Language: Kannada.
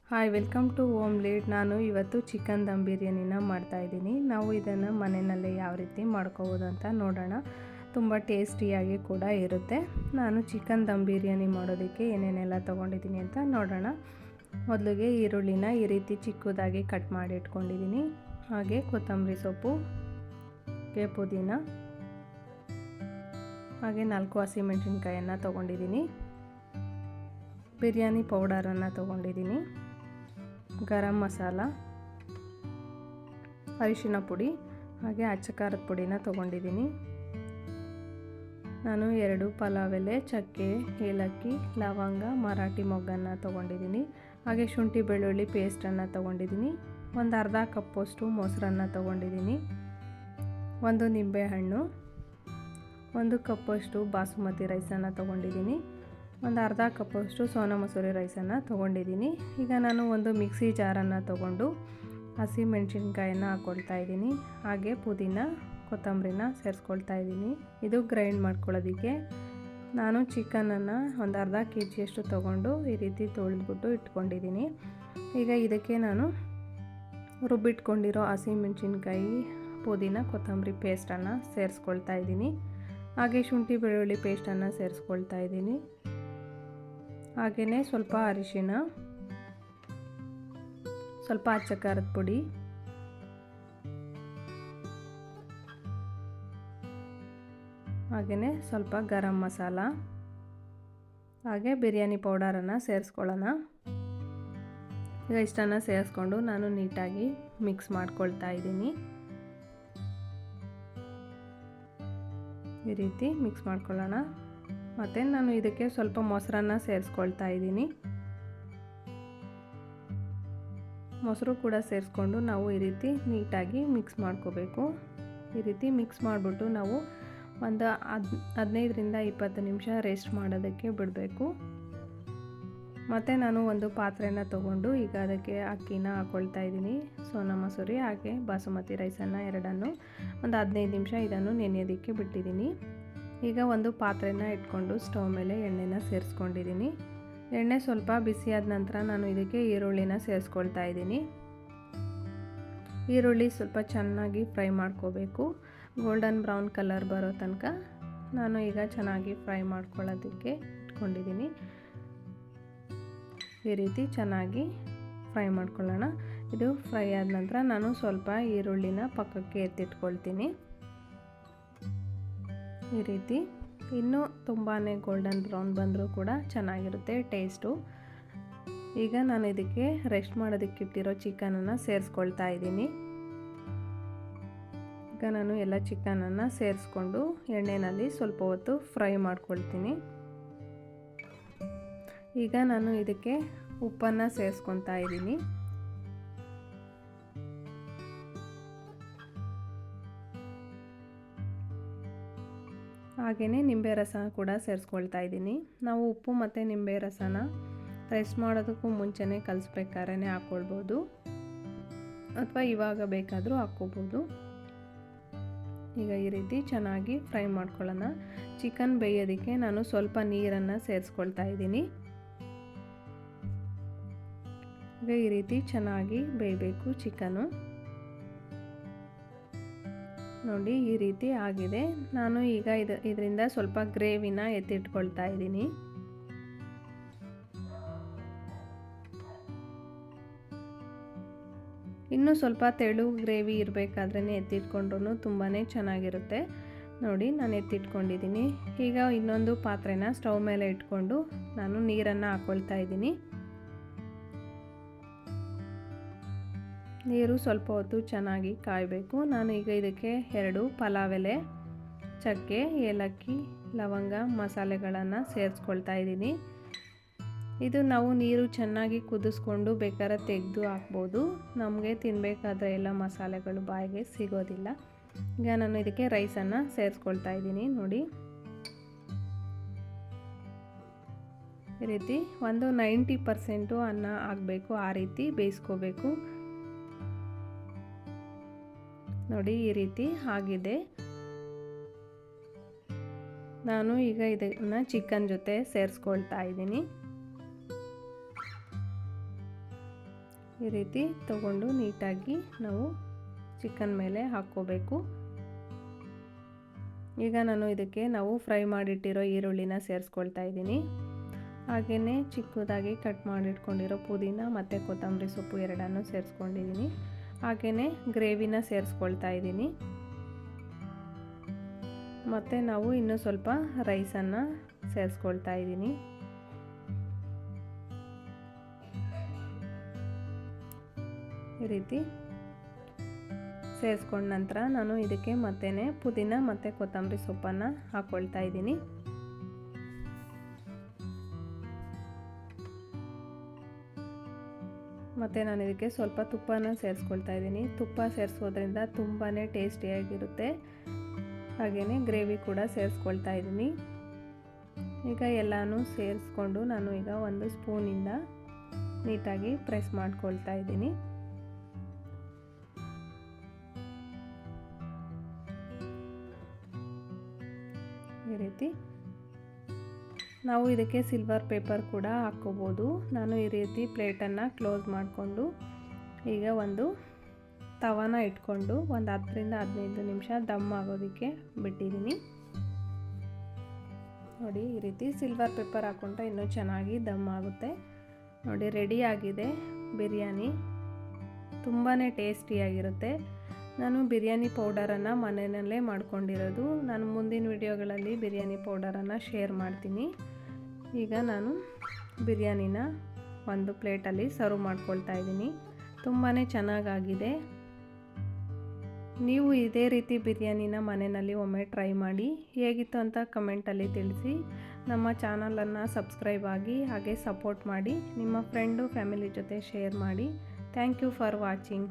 Hi, welcome to home lead. ನಾನು ಇವತ್ತು ಚಿಕನ್ ದಮ್ ಬಿರಿಯಾನಿನ ಮಾಡ್ತಾಯಿದ್ದೀನಿ. ನಾವು ಇದನ್ನು ಮನೆಯಲ್ಲೇ ಯಾವ ರೀತಿ ಮಾಡ್ಕೋಬೋದು ಅಂತ ನೋಡೋಣ. ತುಂಬ ಟೇಸ್ಟಿಯಾಗಿ ಕೂಡ ಇರುತ್ತೆ. ನಾನು ಚಿಕನ್ ದಮ್ ಬಿರಿಯಾನಿ ಮಾಡೋದಕ್ಕೆ ಏನೇನೆಲ್ಲ ತೊಗೊಂಡಿದ್ದೀನಿ ಅಂತ ನೋಡೋಣ. ಮೊದಲಿಗೆ ಈರುಳ್ಳಿನ ಈ ರೀತಿ ಚಿಕ್ಕದಾಗಿ ಕಟ್ ಮಾಡಿ ಇಟ್ಕೊಂಡಿದ್ದೀನಿ. ಹಾಗೆ ಕೊತ್ತಂಬರಿ ಸೊಪ್ಪು, ಪುದೀನ, ಹಾಗೆ 4 ಹಸಿಮೆಣಸಿನ್ಕಾಯನ್ನು ತೊಗೊಂಡಿದ್ದೀನಿ. ಬಿರಿಯಾನಿ ಪೌಡರನ್ನು ತೊಗೊಂಡಿದ್ದೀನಿ. ಗರಂ ಮಸಾಲ, ಅರಿಶಿನ ಪುಡಿ, ಹಾಗೆ ಅಚ್ಚ ಖಾರದ ಪುಡಿನ ತೊಗೊಂಡಿದ್ದೀನಿ. ನಾನು 2 ಪಲಾವ್ ಎಲೆ, ಚಕ್ಕೆ, ಏಲಕ್ಕಿ, ಲವಂಗ, ಮರಾಠಿ ಮೊಗ್ಗನ್ನು ತೊಗೊಂಡಿದ್ದೀನಿ. ಹಾಗೆ ಶುಂಠಿ ಬೆಳ್ಳುಳ್ಳಿ ಪೇಸ್ಟನ್ನು ತೊಗೊಂಡಿದ್ದೀನಿ. ಒಂದು ಅರ್ಧ ಕಪ್ಪಷ್ಟು ಮೊಸರನ್ನು ತೊಗೊಂಡಿದ್ದೀನಿ. 1 ನಿಂಬೆಹಣ್ಣು, 1 ಕಪ್ಪಷ್ಟು ಬಾಸುಮತಿ ರೈಸನ್ನು ತೊಗೊಂಡಿದ್ದೀನಿ. ಒಂದು ಅರ್ಧ ಕಪ್ಪಷ್ಟು ಸೋನಾ ಮಸೂರಿ ರೈಸನ್ನು ತೊಗೊಂಡಿದ್ದೀನಿ. ಈಗ ನಾನು ಒಂದು ಮಿಕ್ಸಿ ಜಾರನ್ನು ತೊಗೊಂಡು ಹಸಿಮೆಣಸಿನ್ಕಾಯನ್ನು ಹಾಕ್ಕೊಳ್ತಾ ಇದ್ದೀನಿ. ಹಾಗೆ ಪುದೀನ, ಕೊತ್ತಂಬರಿನ ಸೇರಿಸ್ಕೊಳ್ತಾ ಇದ್ದೀನಿ. ಇದು ಗ್ರೈಂಡ್ ಮಾಡ್ಕೊಳ್ಳೋದಕ್ಕೆ. ನಾನು ಚಿಕನನ್ನು ಒಂದು ಅರ್ಧ kg ತೊಗೊಂಡು ಈ ರೀತಿ ತೊಳೆದ್ಬಿಟ್ಟು ಇಟ್ಕೊಂಡಿದ್ದೀನಿ. ಈಗ ಇದಕ್ಕೆ ನಾನು ರುಬ್ಬಿಟ್ಕೊಂಡಿರೋ ಹಸಿಮೆಣಸಿನ್ಕಾಯಿ, ಪುದೀನ, ಕೊತ್ತಂಬರಿ ಪೇಸ್ಟನ್ನು ಸೇರಿಸ್ಕೊಳ್ತಾ ಇದ್ದೀನಿ. ಹಾಗೆ ಶುಂಠಿ ಬೆಳ್ಳುಳ್ಳಿ ಪೇಸ್ಟನ್ನು ಸೇರಿಸ್ಕೊಳ್ತಾ ಇದ್ದೀನಿ. ಹಾಗೆಯೇ ಸ್ವಲ್ಪ ಅರಿಶಿನ, ಸ್ವಲ್ಪ ಅಚ್ಚ ಖಾರದ ಪುಡಿ, ಹಾಗೆಯೇ ಸ್ವಲ್ಪ ಗರಂ ಮಸಾಲ, ಹಾಗೆ ಬಿರಿಯಾನಿ ಪೌಡರನ್ನು ಸೇರಿಸ್ಕೊಳ್ಳೋಣ. ಈಗ ಇಷ್ಟನ್ನು ಸೇರಿಸ್ಕೊಂಡು ನಾನು ನೀಟಾಗಿ ಮಿಕ್ಸ್ ಮಾಡ್ಕೊಳ್ತಾ ಇದ್ದೀನಿ. ಈ ರೀತಿ ಮಿಕ್ಸ್ ಮಾಡ್ಕೊಳ್ಳೋಣ. ಮತ್ತು ನಾನು ಇದಕ್ಕೆ ಸ್ವಲ್ಪ ಮೊಸರನ್ನು ಸೇರಿಸ್ಕೊಳ್ತಾ ಇದ್ದೀನಿ. ಮೊಸರು ಕೂಡ ಸೇರಿಸ್ಕೊಂಡು ನಾವು ಈ ರೀತಿ ನೀಟಾಗಿ ಮಿಕ್ಸ್ ಮಾಡ್ಕೋಬೇಕು. ಈ ರೀತಿ ಮಿಕ್ಸ್ ಮಾಡಿಬಿಟ್ಟು ನಾವು ಒಂದು 15ರಿಂದ 20 ನಿಮಿಷ ರೆಸ್ಟ್ ಮಾಡೋದಕ್ಕೆ ಬಿಡಬೇಕು. ಮತ್ತು ನಾನು ಒಂದು ಪಾತ್ರೆನ ತೊಗೊಂಡು ಈಗ ಅದಕ್ಕೆ ಅಕ್ಕಿನ ಹಾಕ್ಕೊಳ್ತಾ ಇದ್ದೀನಿ. ಸೋನಾ ಮಸೂರಿ ಹಾಗೆ ಬಾಸುಮತಿ ರೈಸನ್ನು ಎರಡನ್ನು ಒಂದು 15 ನಿಮಿಷ ಇದನ್ನು ನೆನೆಯೋದಕ್ಕೆ ಬಿಟ್ಟಿದ್ದೀನಿ. ಈಗ ಒಂದು ಪಾತ್ರೆನ ಇಟ್ಕೊಂಡು ಸ್ಟವ್ ಮೇಲೆ ಎಣ್ಣೆನ ಸೇರಿಸ್ಕೊಂಡಿದ್ದೀನಿ. ಎಣ್ಣೆ ಸ್ವಲ್ಪ ಬಿಸಿಯಾದ ನಂತರ ನಾನು ಇದಕ್ಕೆ ಈರುಳ್ಳಿನ ಸೇರಿಸ್ಕೊಳ್ತಾ ಇದ್ದೀನಿ. ಈರುಳ್ಳಿ ಸ್ವಲ್ಪ ಚೆನ್ನಾಗಿ ಫ್ರೈ ಮಾಡ್ಕೋಬೇಕು. ಗೋಲ್ಡನ್ ಬ್ರೌನ್ ಕಲರ್ ಬರೋ ತನಕ ನಾನು ಈಗ ಚೆನ್ನಾಗಿ ಫ್ರೈ ಮಾಡ್ಕೊಳ್ಳೋದಕ್ಕೆ ಇಟ್ಕೊಂಡಿದ್ದೀನಿ. ಈ ರೀತಿ ಚೆನ್ನಾಗಿ ಫ್ರೈ ಮಾಡ್ಕೊಳ್ಳೋಣ. ಇದು ಫ್ರೈ ಆದ ನಂತರ ನಾನು ಸ್ವಲ್ಪ ಈರುಳ್ಳಿನ ಪಕ್ಕಕ್ಕೆ ಎತ್ತಿಟ್ಕೊಳ್ತೀನಿ. ಈ ರೀತಿ ಇನ್ನೂ ತುಂಬಾ ಗೋಲ್ಡನ್ ಬ್ರೌನ್ ಬಂದರೂ ಕೂಡ ಚೆನ್ನಾಗಿರುತ್ತೆ ಟೇಸ್ಟು. ಈಗ ನಾನು ಇದಕ್ಕೆ ರೆಸ್ಟ್ ಮಾಡೋದಕ್ಕಿಟ್ಟಿರೋ ಚಿಕನನ್ನು ಸೇರಿಸ್ಕೊಳ್ತಾ ಇದ್ದೀನಿ. ಈಗ ನಾನು ಎಲ್ಲ ಚಿಕನನ್ನು ಸೇರಿಸ್ಕೊಂಡು ಎಣ್ಣೆಯಲ್ಲಿ ಸ್ವಲ್ಪ ಹೊತ್ತು ಫ್ರೈ ಮಾಡ್ಕೊಳ್ತೀನಿ. ಈಗ ನಾನು ಇದಕ್ಕೆ ಉಪ್ಪನ್ನು ಸೇರಿಸ್ಕೊತಾ ಇದ್ದೀನಿ. ಹಾಗೆಯೇ ನಿಂಬೆ ರಸ ಕೂಡ ಸೇರಿಸ್ಕೊಳ್ತಾ ಇದ್ದೀನಿ. ನಾವು ಉಪ್ಪು ಮತ್ತು ನಿಂಬೆ ರಸನ ರೆಸ್ಟ್ ಮಾಡೋದಕ್ಕೂ ಮುಂಚೆನೇ ಕಲಿಸ್ಬೇಕಾದ್ರೆ ಹಾಕ್ಕೊಳ್ಬೋದು, ಅಥವಾ ಇವಾಗ ಬೇಕಾದರೂ ಹಾಕ್ಕೋಬೋದು. ಈಗ ಈ ರೀತಿ ಚೆನ್ನಾಗಿ ಫ್ರೈ ಮಾಡ್ಕೊಳ್ಳೋಣ. ಚಿಕನ್ ಬೇಯೋದಕ್ಕೆ ನಾನು ಸ್ವಲ್ಪ ನೀರನ್ನು ಸೇರಿಸ್ಕೊಳ್ತಾ ಇದ್ದೀನಿ. ಈಗ ಈ ರೀತಿ ಚೆನ್ನಾಗಿ ಬೇಯಬೇಕು ಚಿಕನು. ನೋಡಿ ಈ ರೀತಿ ಆಗಿದೆ. ನಾನು ಈಗ ಇದರಿಂದ ಸ್ವಲ್ಪ ಗ್ರೇವಿನ ಎತ್ತಿಟ್ಕೊಳ್ತಾ ಇದ್ದೀನಿ. ಇನ್ನೂ ಸ್ವಲ್ಪ ತೆಳು ಗ್ರೇವಿ ಇರಬೇಕಾದ್ರೇ ಎತ್ತಿಟ್ಕೊಂಡ್ರೂ ತುಂಬಾ ಚೆನ್ನಾಗಿರುತ್ತೆ. ನೋಡಿ ನಾನು ಎತ್ತಿಟ್ಕೊಂಡಿದ್ದೀನಿ. ಈಗ ಇನ್ನೊಂದು ಪಾತ್ರೆನ ಸ್ಟವ್ ಮೇಲೆ ಇಟ್ಕೊಂಡು ನಾನು ನೀರನ್ನು ಹಾಕ್ಕೊಳ್ತಾ ಇದ್ದೀನಿ. ನೀರು ಸ್ವಲ್ಪ ಹೊತ್ತು ಚೆನ್ನಾಗಿ ಕಾಯಬೇಕು. ನಾನು ಈಗ ಇದಕ್ಕೆ 2 ಪಲಾವ್ ಎಲೆ, ಚಕ್ಕೆ, ಏಲಕ್ಕಿ, ಲವಂಗ, ಮಸಾಲೆಗಳನ್ನು ಸೇರಿಸ್ಕೊಳ್ತಾ ಇದ್ದೀನಿ. ಇದು ನಾವು ನೀರು ಚೆನ್ನಾಗಿ ಕುದಿಸ್ಕೊಂಡು ಬೇಕಾದ್ರೆ ತೆಗೆದು ಹಾಕ್ಬೋದು. ನಮಗೆ ತಿನ್ನಬೇಕಾದ್ರೆ ಎಲ್ಲ ಮಸಾಲೆಗಳು ಬಾಯಿಗೆ ಸಿಗೋದಿಲ್ಲ. ಈಗ ನಾನು ಇದಕ್ಕೆ ರೈಸನ್ನು ಸೇರಿಸ್ಕೊಳ್ತಾ ಇದ್ದೀನಿ. ನೋಡಿ ಈ ರೀತಿ ಒಂದು 90% ಅನ್ನ ಆಗಬೇಕು, ಆ ರೀತಿ ಬೇಯಿಸ್ಕೋಬೇಕು. ನೋಡಿ ಈ ರೀತಿ ಆಗಿದೆ. ನಾನು ಈಗ ಇದನ್ನು ಚಿಕನ್ ಜೊತೆ ಸೇರಿಸ್ಕೊಳ್ತಾ ಇದ್ದೀನಿ. ಈ ರೀತಿ ತಗೊಂಡು ನೀಟಾಗಿ ನಾವು ಚಿಕನ್ ಮೇಲೆ ಹಾಕ್ಕೋಬೇಕು. ಈಗ ನಾನು ಇದಕ್ಕೆ ನಾವು ಫ್ರೈ ಮಾಡಿಟ್ಟಿರೋ ಈರುಳ್ಳಿನ ಸೇರಿಸ್ಕೊಳ್ತಾ ಇದ್ದೀನಿ. ಹಾಗೆಯೇ ಚಿಕ್ಕದಾಗಿ ಕಟ್ ಮಾಡಿಟ್ಕೊಂಡಿರೋ ಪುದೀನ ಮತ್ತು ಕೊತ್ತಂಬರಿ ಸೊಪ್ಪು ಎರಡನ್ನೂ ಸೇರಿಸ್ಕೊಂಡಿದ್ದೀನಿ. ಹಾಗೆಯೇ ಗ್ರೇವಿನ ಸೇರಿಸ್ಕೊಳ್ತಾ ಇದ್ದೀನಿ. ಮತ್ತು ನಾವು ಇನ್ನೂ ಸ್ವಲ್ಪ ರೈಸನ್ನು ಸೇರಿಸ್ಕೊಳ್ತಾ ಇದ್ದೀನಿ. ಈ ರೀತಿ ಸೇರಿಸ್ಕೊಂಡ ನಂತರ ನಾನು ಇದಕ್ಕೆ ಮತ್ತೆ ಪುದೀನ ಮತ್ತು ಕೊತ್ತಂಬರಿ ಸೊಪ್ಪನ್ನು ಹಾಕ್ಕೊಳ್ತಾ ಇದ್ದೀನಿ. ಮತ್ತು ನಾನು ಇದಕ್ಕೆ ಸ್ವಲ್ಪ ತುಪ್ಪನ ಸೇರಿಸ್ಕೊಳ್ತಾ ಇದ್ದೀನಿ. ತುಪ್ಪ ಸೇರಿಸೋದ್ರಿಂದ ತುಂಬಾ ಟೇಸ್ಟಿಯಾಗಿರುತ್ತೆ. ಹಾಗೆಯೇ ಗ್ರೇವಿ ಕೂಡ ಸೇರಿಸ್ಕೊಳ್ತಾ ಇದ್ದೀನಿ. ಈಗ ಎಲ್ಲನೂ ಸೇರಿಸ್ಕೊಂಡು ನಾನು ಈಗ ಒಂದು ಸ್ಪೂನಿಂದ ನೀಟಾಗಿ ಪ್ರೆಸ್ ಮಾಡ್ಕೊಳ್ತಾ ಇದ್ದೀನಿ. ಈ ರೀತಿ ನಾವು ಇದಕ್ಕೆ ಸಿಲ್ವರ್ ಪೇಪರ್ ಕೂಡ ಹಾಕ್ಕೋಬೋದು. ನಾನು ಈ ರೀತಿ ಪ್ಲೇಟನ್ನು ಕ್ಲೋಸ್ ಮಾಡಿಕೊಂಡು ಈಗ ಒಂದು ತವಾನ ಇಟ್ಕೊಂಡು ಒಂದು 10ರಿಂದ 15 ನಿಮಿಷ ದಮ್ ಆಗೋದಕ್ಕೆ ಬಿಟ್ಟಿದ್ದೀನಿ. ನೋಡಿ, ಈ ರೀತಿ ಸಿಲ್ವರ್ ಪೇಪರ್ ಹಾಕ್ಕೊಂಡ್ರೆ ಇನ್ನೂ ಚೆನ್ನಾಗಿ ದಮ್ ಆಗುತ್ತೆ. ನೋಡಿ, ರೆಡಿ ಆಗಿದೆ ಬಿರಿಯಾನಿ. ತುಂಬಾ ಟೇಸ್ಟಿಯಾಗಿರುತ್ತೆ. ನಾನು ಬಿರಿಯಾನಿ ಪೌಡರನ್ನು ಮನೆಯಲ್ಲೇ ಮಾಡ್ಕೊಂಡಿರೋದು. ನಾನು ಮುಂದಿನ ವಿಡಿಯೋಗಳಲ್ಲಿ ಬಿರಿಯಾನಿ ಪೌಡರನ್ನು ಶೇರ್ ಮಾಡ್ತೀನಿ. ಈಗ ನಾನು ಬಿರಿಯಾನಿನ ಒಂದು ಪ್ಲೇಟಲ್ಲಿ ಸರ್ವ್ ಮಾಡ್ಕೊಳ್ತಾ ಇದ್ದೀನಿ. ತುಂಬಾ ಚೆನ್ನಾಗಾಗಿದೆ. ನೀವು ಇದೇ ರೀತಿ ಬಿರಿಯಾನಿನ ಮನೆಯಲ್ಲಿ ಒಮ್ಮೆ ಟ್ರೈ ಮಾಡಿ. ಹೇಗಿತ್ತು ಅಂತ ಕಮೆಂಟಲ್ಲಿ ತಿಳಿಸಿ. ನಮ್ಮ ಚಾನಲನ್ನು ಸಬ್ಸ್ಕ್ರೈಬ್ ಆಗಿ ಹಾಗೆ ಸಪೋರ್ಟ್ ಮಾಡಿ. ನಿಮ್ಮ ಫ್ರೆಂಡು ಫ್ಯಾಮಿಲಿ ಜೊತೆ ಶೇರ್ ಮಾಡಿ. Thank you for watching.